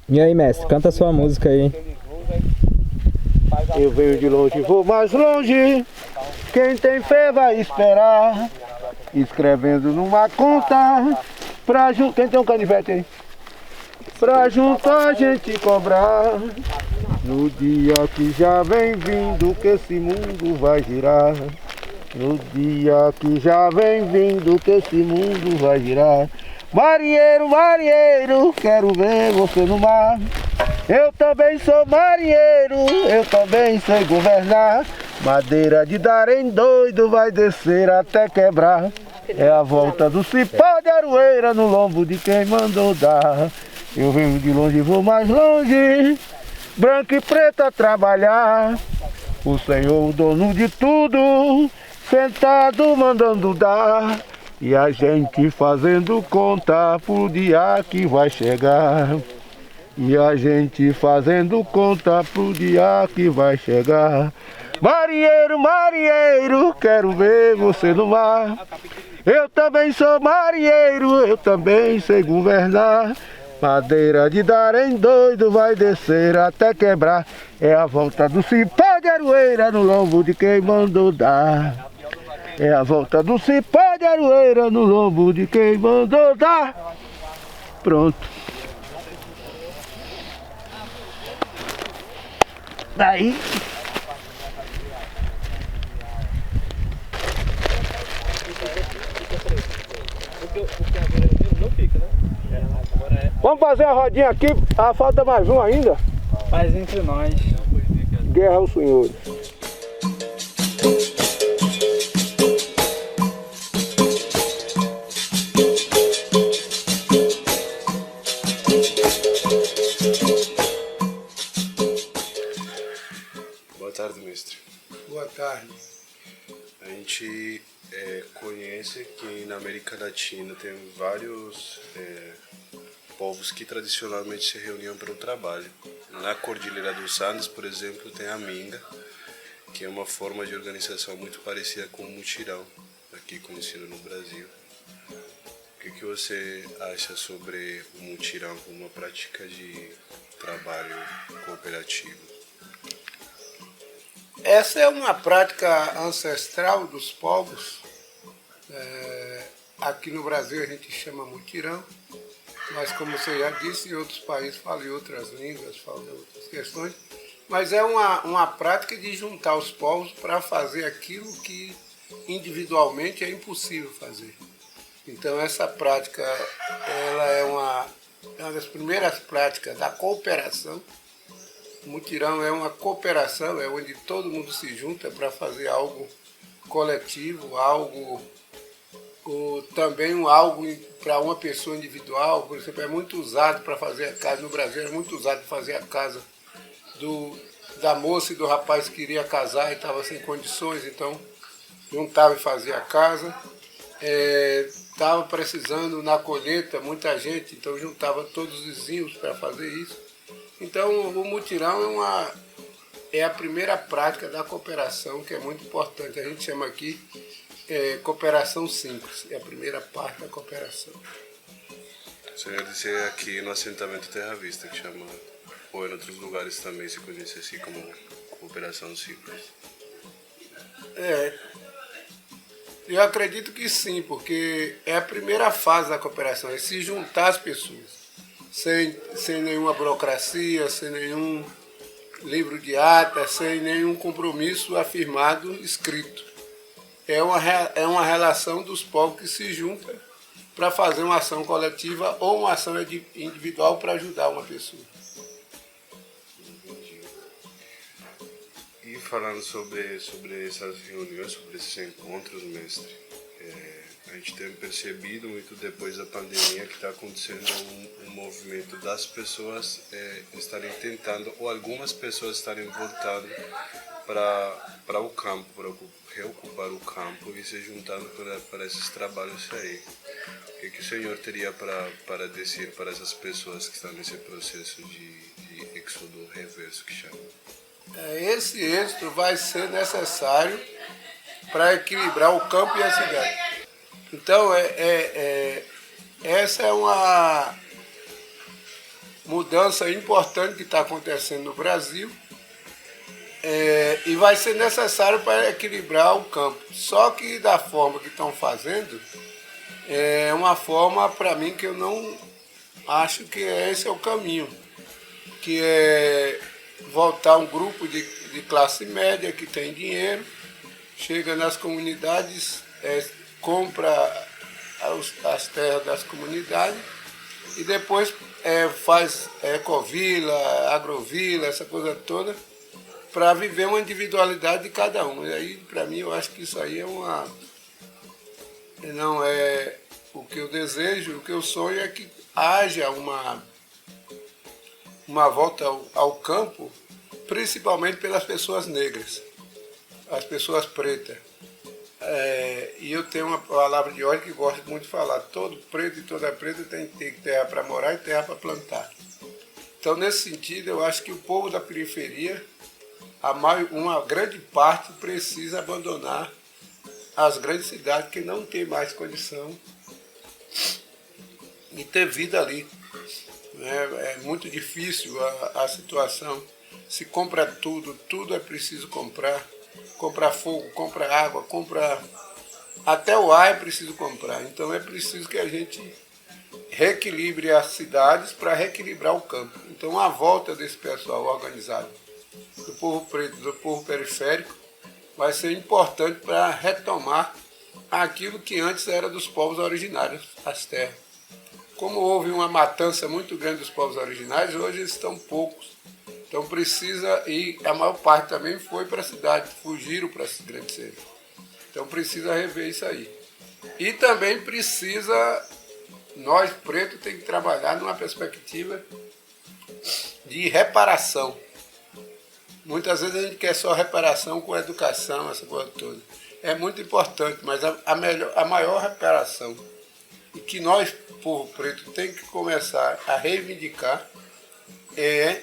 E aí, mestre, canta a sua música aí. Eu venho de longe, vou mais longe. Quem tem fé vai esperar. Escrevendo numa conta. Quem tem um canivete aí? Pra junto a gente cobrar. No dia que já vem vindo, que esse mundo vai girar. No dia que já vem vindo, que esse mundo vai girar. Marinheiro, marinheiro, quero ver você no mar. Eu também sou marinheiro, eu também sei governar. Madeira de dar em doido vai descer até quebrar. É a volta do cipó de aroeira no lombo de quem mandou dar. Eu venho de longe e vou mais longe, branco e preto a trabalhar. O Senhor, o dono de tudo, sentado mandando dar. E a gente fazendo conta pro dia que vai chegar. E a gente fazendo conta pro dia que vai chegar. Marinheiro, marinheiro, quero ver você no mar. Eu também sou marinheiro, eu também sei governar. Madeira de dar em doido vai descer até quebrar. É a volta do cipó de aroeira no lombo de quem mandou dar. É a volta do cipó de aroeira no lombo de quem mandou dar. Pronto. Daí. Vamos fazer a rodinha aqui, falta mais um ainda. Faz entre nós. Guerra aos senhores. Boa tarde, mestre. Boa tarde. A gente conhece que na América Latina tem vários povos que tradicionalmente se reuniam para o trabalho. Na Cordilheira dos Andes, por exemplo, tem a Minga, que é uma forma de organização muito parecida com o mutirão, aqui conhecido no Brasil. O que você acha sobre o mutirão como uma prática de trabalho cooperativo? Essa é uma prática ancestral dos povos. Aqui no Brasil a gente chama mutirão, mas como você já disse, em outros países falam em outras línguas, falam em outras questões. Mas é uma prática de juntar os povos para fazer aquilo que individualmente é impossível fazer. Então essa prática ela é uma das primeiras práticas da cooperação. O mutirão é uma cooperação, é onde todo mundo se junta para fazer algo coletivo, também algo para uma pessoa individual. Por exemplo, é muito usado para fazer a casa, no Brasil é muito usado para fazer a casa da moça e do rapaz que queria casar e estava sem condições, então juntava e fazia a casa. Estava precisando na colheita muita gente, então juntava todos os vizinhos para fazer isso. Então o mutirão é a primeira prática da cooperação, que é muito importante. A gente chama aqui cooperação simples, é a primeira parte da cooperação. O senhor disse aqui no assentamento Terra Vista, que chama, ou em outros lugares também se conhece assim como cooperação simples. Eu acredito que sim, porque é a primeira fase da cooperação, é se juntar as pessoas, sem nenhuma burocracia, sem nenhum livro de ata, sem nenhum compromisso afirmado, escrito. É uma relação dos povos que se juntam para fazer uma ação coletiva ou uma ação individual para ajudar uma pessoa. E falando sobre essas reuniões, sobre esses encontros, mestre, a gente tem percebido muito depois da pandemia que está acontecendo um movimento das pessoas estarem tentando, ou algumas pessoas estarem voltando para o campo, para reocupar o campo e se juntando para esses trabalhos aí. O que o senhor teria para dizer para essas pessoas que estão nesse processo de êxodo reverso que chama? Esse êxito vai ser necessário para equilibrar o campo e a cidade. Então, essa é mudança importante que está acontecendo no Brasil, e vai ser necessário para equilibrar o campo. Só que da forma que estão fazendo, é uma forma, para mim, que eu não acho que esse é o caminho, que é voltar um grupo de classe média que tem dinheiro, chega nas comunidades, compra as terras das comunidades e depois faz ecovila, agrovila, essa coisa toda, para viver uma individualidade de cada um. E aí, para mim, eu acho que isso aí não é o que eu desejo. O que eu sonho é que haja uma volta ao campo, principalmente pelas pessoas negras, as pessoas pretas. E eu tenho uma palavra de ordem que gosto muito de falar: todo preto e toda preta tem que ter terra para morar e terra para plantar. Então, nesse sentido, eu acho que o povo da periferia, uma grande parte, precisa abandonar as grandes cidades, que não tem mais condição de ter vida ali. É muito difícil a situação. Se compra tudo é preciso comprar. Comprar fogo, comprar água, até o ar é preciso comprar. Então é preciso que a gente reequilibre as cidades para reequilibrar o campo. Então a volta desse pessoal organizado, do povo preto, do povo periférico, vai ser importante para retomar aquilo que antes era dos povos originários, as terras. Como houve uma matança muito grande dos povos originários, hoje eles estão poucos. Então precisa, e a maior parte também foi para a cidade, fugiram para esses grandes centros. Então precisa rever isso aí. E também precisa, nós pretos tem que trabalhar numa perspectiva de reparação. Muitas vezes a gente quer só reparação com educação, essa coisa toda. É muito importante, mas a maior reparação, e que nós, povo preto, tem que começar a reivindicar, é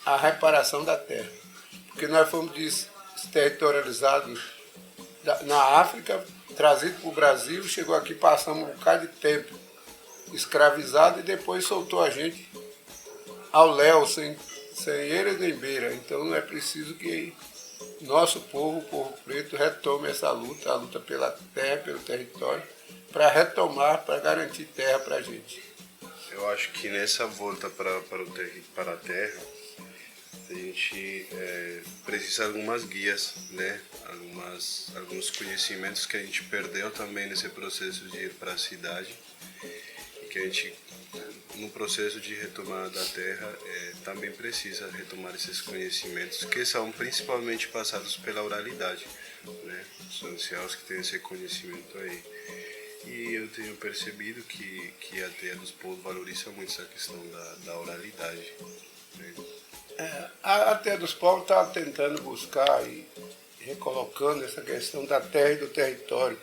a reparação da terra. Porque nós fomos desterritorializados na África, trazido para o Brasil, chegou aqui, passamos um bocado de tempo escravizado e depois soltou a gente ao léu, sem eira nem beira. Então é preciso que nosso povo, o povo preto, retome essa luta, a luta pela terra, pelo território, para retomar, para garantir terra para a gente. Eu acho que nessa volta para a terra, a gente precisa de algumas guias, né? Alguns conhecimentos que a gente perdeu também nesse processo de ir para a cidade, e que a gente, no processo de retomada da terra, também precisa retomar esses conhecimentos, que são principalmente passados pela oralidade, né? Os anciãos que têm esse conhecimento aí. E eu tenho percebido que a Teia dos Povos valoriza muito essa questão da oralidade, né? A Teia dos Povos está tentando buscar e recolocando essa questão da terra e do território,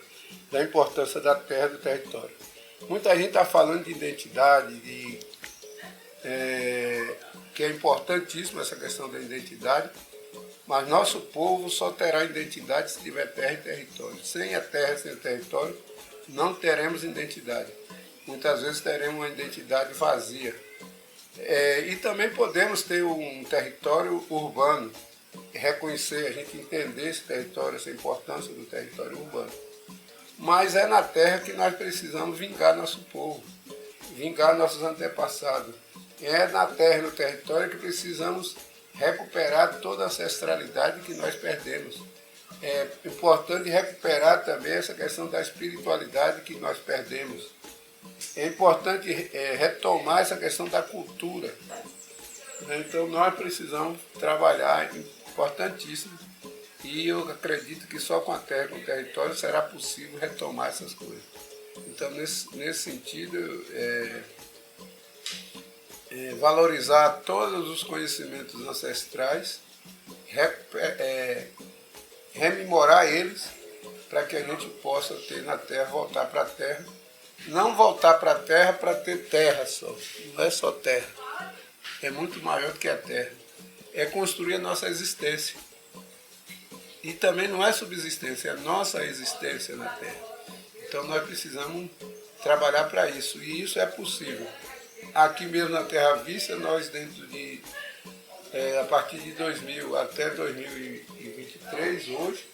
da importância da terra e do território. Muita gente está falando de identidade, que é importantíssima essa questão da identidade, mas nosso povo só terá identidade se tiver terra e território. Sem a terra, sem o território, não teremos identidade. Muitas vezes teremos uma identidade vazia. E também podemos ter um território urbano, reconhecer, a gente entender esse território, essa importância do território urbano. Mas é na terra que nós precisamos vingar nosso povo, vingar nossos antepassados. É na terra e no território que precisamos recuperar toda a ancestralidade que nós perdemos. É importante recuperar também essa questão da espiritualidade que nós perdemos. É importante retomar essa questão da cultura. Então nós precisamos trabalhar, importantíssimo, e eu acredito que só com a terra e com o território será possível retomar essas coisas. Então, nesse sentido, valorizar todos os conhecimentos ancestrais, rememorar eles, para que a gente possa ter na terra, voltar para a terra. Não voltar para a terra para ter terra só, não é só terra, é muito maior do que a terra. É construir a nossa existência. E também não é subsistência, é a nossa existência na terra. Então nós precisamos trabalhar para isso, e isso é possível. aqui mesmo na Terra Vista, nós dentro de, a partir de 2000 até 2023, hoje,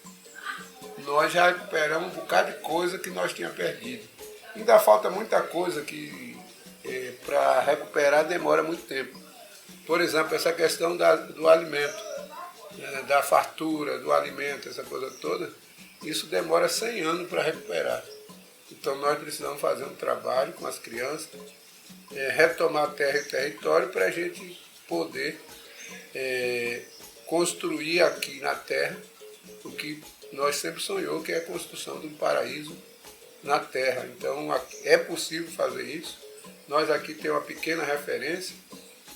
nós já recuperamos um bocado de coisa que nós tínhamos perdido. Ainda falta muita coisa que para recuperar demora muito tempo. Por exemplo, essa questão do alimento, da fartura, do alimento, essa coisa toda, isso demora 100 anos para recuperar. Então nós precisamos fazer um trabalho com as crianças, retomar terra e território para a gente poder construir aqui na terra o que nós sempre sonhou, que é a construção de um paraíso na terra. Então é possível fazer isso. Nós aqui temos uma pequena referência,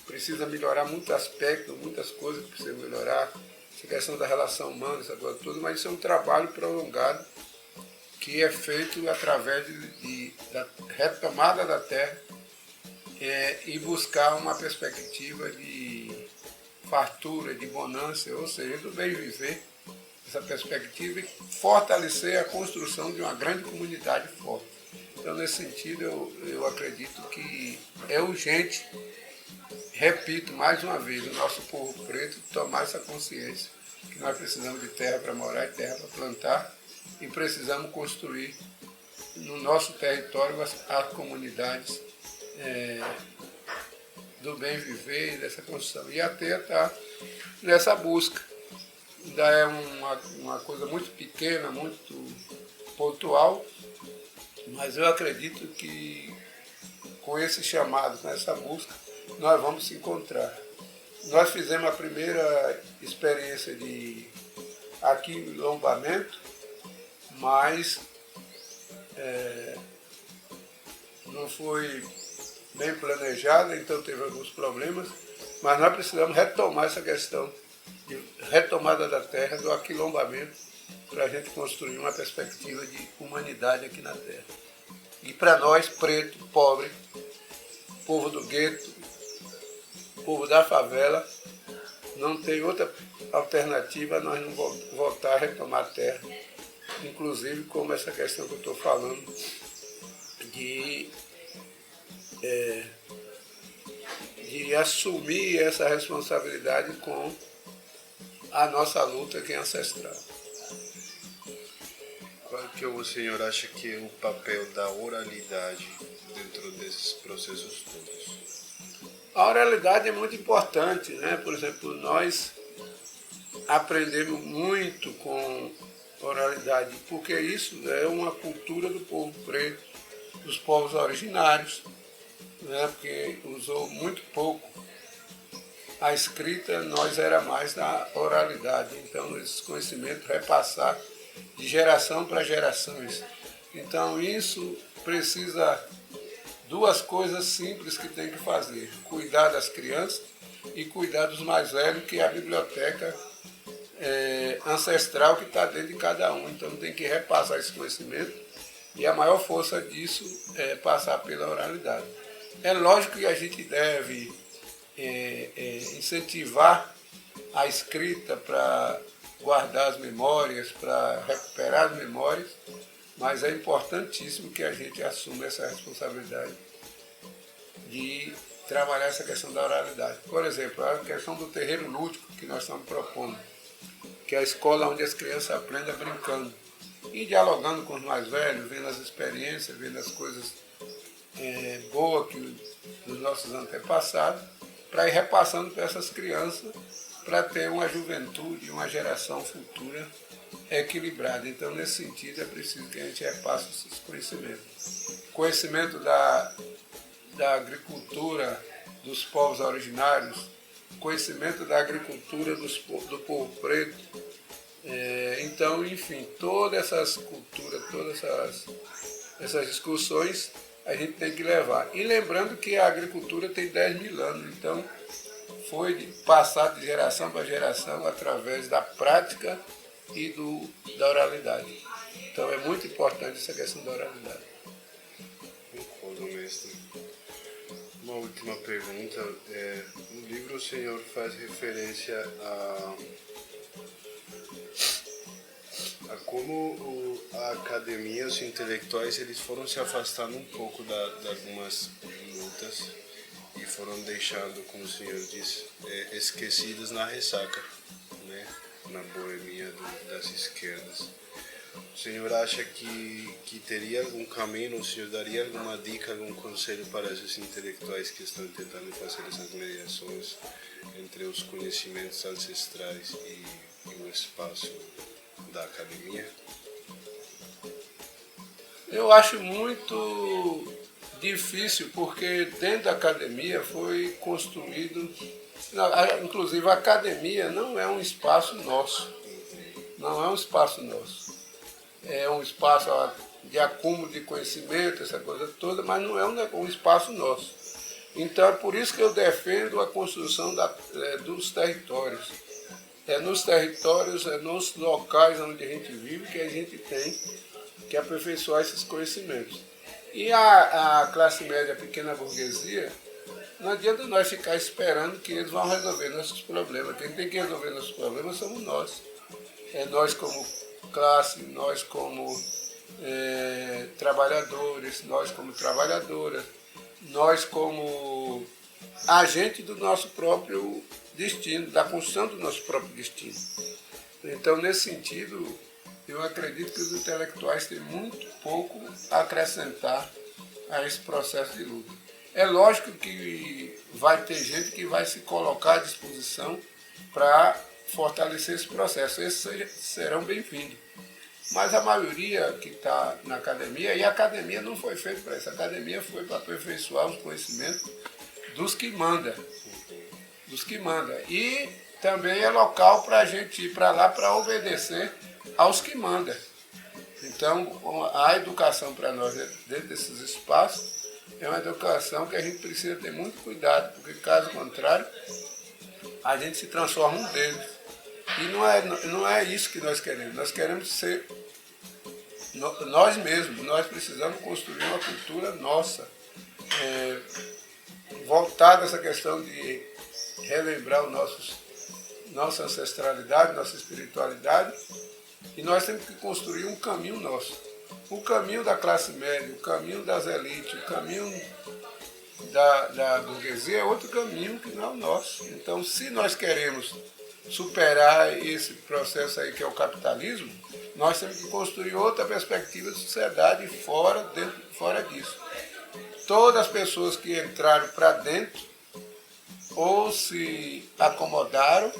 precisa melhorar muitos aspectos, muitas coisas que precisam melhorar, essa questão da relação humana, essa coisa toda, mas isso é um trabalho prolongado que é feito através da retomada da terra e buscar uma perspectiva de fartura, de bonança, ou seja, do bem viver, essa perspectiva e fortalecer a construção de uma grande comunidade forte. Então, nesse sentido, eu acredito que é urgente, repito mais uma vez, o nosso povo preto tomar essa consciência que nós precisamos de terra para morar e terra para plantar e precisamos construir no nosso território as comunidades do bem viver e dessa construção. E a TEA está nessa busca. Ainda é uma coisa muito pequena, muito pontual, mas eu acredito que com esse chamado, com essa busca, nós vamos se encontrar. Nós fizemos a primeira experiência de aquilombamento, mas não foi bem planejada, então teve alguns problemas, mas nós precisamos retomar essa questão de retomada da terra, do aquilombamento, para a gente construir uma perspectiva de humanidade aqui na terra. E para nós, preto, pobre, povo do gueto, povo da favela, não tem outra alternativa a nós não voltar a retomar a terra. Inclusive, como essa questão que eu estou falando, de assumir essa responsabilidade com a nossa luta que é ancestral. Qual que o senhor acha que é o papel da oralidade dentro desses processos todos? A oralidade é muito importante, né? Por exemplo, nós aprendemos muito com oralidade, porque isso é uma cultura do povo preto, dos povos originários, né? Porque usou muito pouco a escrita, nós era mais da oralidade. Então, esse conhecimento repassar de geração para gerações. Então, isso precisa duas coisas simples que tem que fazer: cuidar das crianças e cuidar dos mais velhos, que é a biblioteca ancestral que está dentro de cada um. Então, tem que repassar esse conhecimento e a maior força disso é passar pela oralidade. É lógico que a gente deve incentivar a escrita para guardar as memórias, para recuperar as memórias, mas é importantíssimo que a gente assuma essa responsabilidade de trabalhar essa questão da oralidade. Por exemplo, a questão do terreiro lúdico que nós estamos propondo, que é a escola onde as crianças aprendem brincando e dialogando com os mais velhos, vendo as experiências, vendo as coisas boas dos nossos antepassados, para ir repassando para essas crianças, para ter uma juventude, uma geração futura equilibrada. Então, nesse sentido, é preciso que a gente repasse esses conhecimentos. Conhecimento da agricultura dos povos originários, conhecimento da agricultura do povo preto. Então, enfim, todas essas culturas, todas essas discussões a gente tem que levar. E lembrando que a agricultura tem 10.000 anos, então foi passado de geração para geração através da prática e da oralidade. Então é muito importante essa questão da oralidade. Concordo, mestre. Uma última pergunta. No livro o senhor faz referência a como a academia, os intelectuais, eles foram se afastando um pouco de algumas lutas e foram deixando, como o senhor disse, esquecidas na ressaca, né? Na boemia das esquerdas. O senhor acha que teria algum caminho, o senhor daria alguma dica, algum conselho para esses intelectuais que estão tentando fazer essas mediações entre os conhecimentos ancestrais e o espaço da academia? Eu acho muito difícil, porque dentro da academia foi construído, inclusive a academia não é um espaço nosso, não é um espaço nosso. É um espaço de acúmulo de conhecimento, essa coisa toda, mas não é um espaço nosso. Então é por isso que eu defendo a construção dos territórios. É nos territórios, é nos locais onde a gente vive que a gente tem que aperfeiçoar esses conhecimentos. E a classe média, a pequena burguesia, não adianta nós ficar esperando que eles vão resolver nossos problemas. Quem tem que resolver nossos problemas somos nós. É nós como classe, nós como trabalhadores, nós como trabalhadoras, nós como agente do nosso próprio destino, da construção do nosso próprio destino. Então, nesse sentido, eu acredito que os intelectuais têm muito pouco a acrescentar a esse processo de luta. É lógico que vai ter gente que vai se colocar à disposição para fortalecer esse processo. Esses serão bem-vindos. Mas a maioria que está na academia, e a academia não foi feita para isso, a academia foi para aperfeiçoar os conhecimentos dos que mandam. Dos que mandam. E também é local para a gente ir para lá para obedecer aos que mandam. Então, a educação para nós dentro desses espaços é uma educação que a gente precisa ter muito cuidado, porque caso contrário, a gente se transforma um deles. E não é isso que nós queremos. Nós queremos ser nós mesmos. Nós precisamos construir uma cultura nossa, voltada a essa questão de relembrar nossa ancestralidade, nossa espiritualidade. E nós temos que construir um caminho nosso. O caminho da classe média, o caminho das elites, o caminho da burguesia é outro caminho que não é o nosso. Então, se nós queremos superar esse processo aí que é o capitalismo, nós temos que construir outra perspectiva de sociedade fora disso. Todas as pessoas que entraram para dentro ou se acomodaram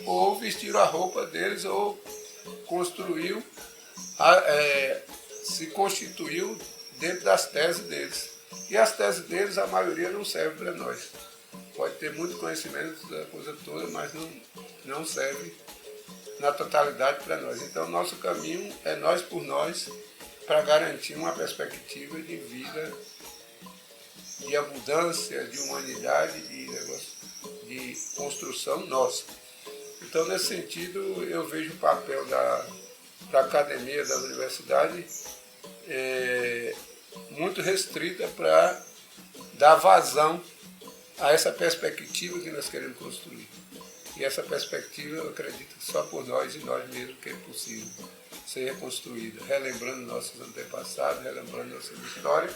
ou vestiram a roupa deles ou se constituiu dentro das teses deles. E as teses deles, a maioria não serve para nós. Pode ter muito conhecimento da coisa toda, mas não serve na totalidade para nós. Então, nosso caminho é nós por nós, para garantir uma perspectiva de vida, de abundância, de humanidade, de construção nossa. Então, nesse sentido, eu vejo o papel da academia, da universidade, muito restrita para dar vazão a essa perspectiva que nós queremos construir. E essa perspectiva, eu acredito que só por nós e nós mesmos que é possível ser reconstruída, relembrando nossos antepassados, relembrando nossa história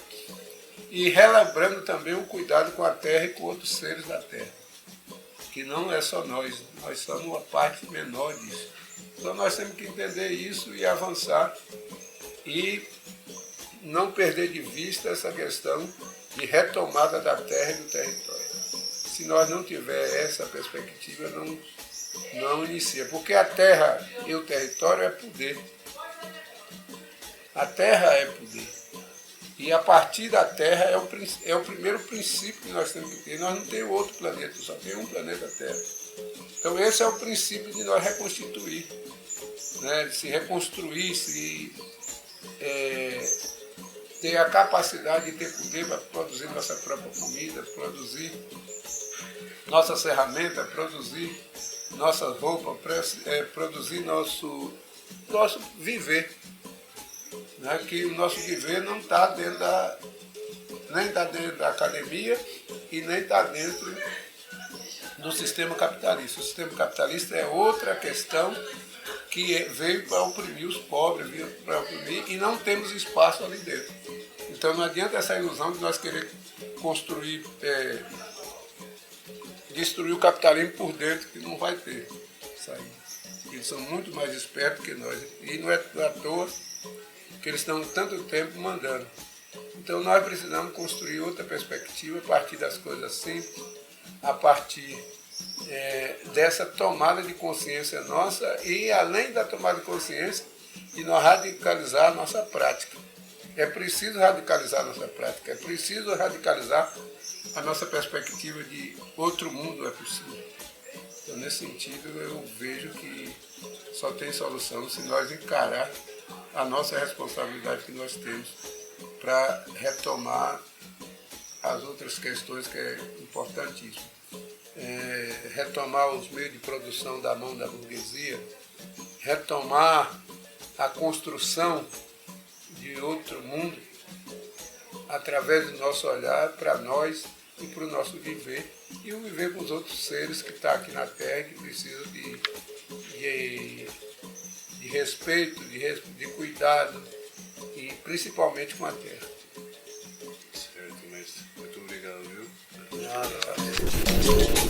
e relembrando também o cuidado com a terra e com outros seres da terra, que não é só nós somos uma parte menor disso. Então nós temos que entender isso e avançar e não perder de vista essa questão de retomada da terra e do território. Se nós não tiver essa perspectiva, não inicia. Porque a terra e o território é poder. A terra é poder. E a partir da terra é o primeiro princípio que nós temos que ter. Nós não temos outro planeta, só tem um planeta Terra. Então esse é o princípio de nós reconstituir. Né? Se reconstruir, ter a capacidade de ter poder para produzir nossa própria comida, produzir nossas ferramentas, produzir nossas roupas, produzir nosso viver. Né? Que o nosso viver não está nem está dentro da academia e nem está dentro do sistema capitalista. O sistema capitalista é outra questão que veio para oprimir os pobres, veio para oprimir e não temos espaço ali dentro. Então não adianta essa ilusão de nós querer construir destruir o capitalismo por dentro, que não vai ter isso aí. Eles são muito mais espertos que nós. E não é à toa que eles estão tanto tempo mandando. Então nós precisamos construir outra perspectiva a partir das coisas simples, a partir dessa tomada de consciência nossa e, além da tomada de consciência, de nós radicalizar a nossa prática. É preciso radicalizar a nossa prática, é preciso radicalizar a nossa perspectiva de outro mundo é possível. Então, nesse sentido, eu vejo que só tem solução se nós encarar a nossa responsabilidade que nós temos para retomar as outras questões que é importantíssimo. Retomar os meios de produção da mão da burguesia, retomar a construção de outro mundo através do nosso olhar para nós e para o nosso viver e o viver com os outros seres que estão aqui na Terra e que precisam de respeito, de cuidado e principalmente com a Terra. Certo, mestre. Muito obrigado, viu? Nada.